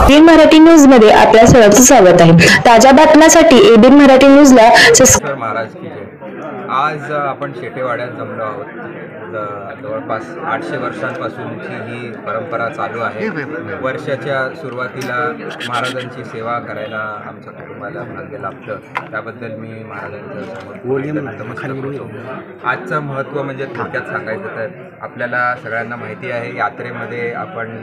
ABN Marathi news मध्ये आपल्या सर्वांचं स्वागत आहे। ताज्या बातम्यांसाठी एबीएन मराठी न्यूजला सर महाराज की जय। आज आपण शेटेवाड्यात जमलो आहोत। जवळपास 800 वर्षांपासूनची ही परंपरा चालू आहे। वर्षाच्या सुरुवातीला महाराजांची सेवा करायला आमच्या कुटुंबाला भाग्य लाभलं, त्याबद्दल मी महाराजांच्या समोर नतमस्तक होतो। आजचं महत्त्व म्हणजे थोडक्यात सांगायचं तर आपल्याला सगळ्यांना माहिती आहे, यात्रेमध्ये आपण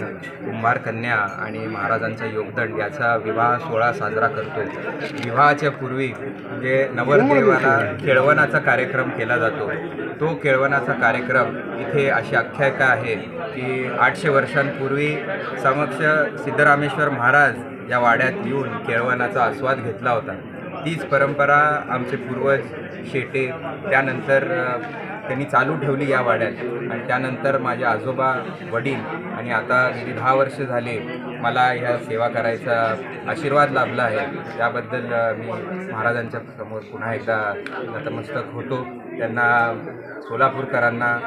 कुंभार कन्या आणि महाराजांचं योगदंड याचा विवाह सोहळा साजरा करतो। विवाहाच्या पूर्वी म्हणजे नवरदेवाला केळवणाचा कार्यक्रम केला जातो। तो केळवणाचा कार्यक्रम इथे अशी आख्यायिका आहे की 800 वर्षांपूर्वी समक्ष सिद्धरामेश्वर महाराज या वाड्यात येऊन केळवणाचा आस्वाद घेतला होता। तीच परंपरा आमचे पूर्वज शेटे त्यानंतर त्यांनी चालू ठेवली या वाड्यात, आणि त्यानंतर माझे आजोबा वडील आणि आता गेली 10 वर्ष झाले मला ह्या सेवा करायचा आशीर्वाद लाभला आहे। त्याबद्दल मी महाराजांच्या समोर पुन्हा एकदा नतमस्तक होतो। त्यांना सोलापूरकरांना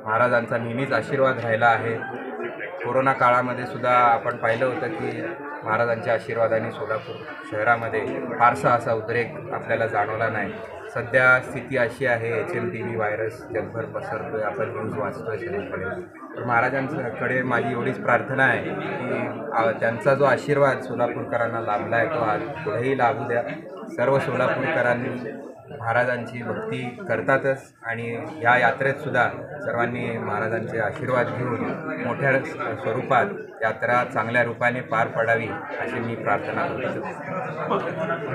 महाराजांचा नेहमीच आशीर्वाद राहिला आहे। कोरोना काळामध्ये सुद्धा आपण पाहिलं होतं की महाराजांच्या आशीर्वादाने सोलापूर शहरामध्ये फारसा असा उद्रेक आपल्याला जाणवला नाही। सध्या स्थिती अशी आहे, HMPV व्हायरस जगभर पसरतोय, आपण न्यूज वाचतोय सगळीकडे। तर महाराजांकडे माझी एवढीच प्रार्थना आहे की त्यांचा जो आशीर्वाद सोलापूरकरांना लाभला आहे तो आज पुढेही लाभू द्या। सर्व सोलापूरकरांनी महाराजांची भक्ती करतातच, आणि या यात्रेतसुद्धा सर्वांनी महाराजांचे आशीर्वाद घेऊन मोठ्या स्वरूपात यात्रा चांगल्या रूपाने पार पडावी अशी मी प्रार्थना करतो।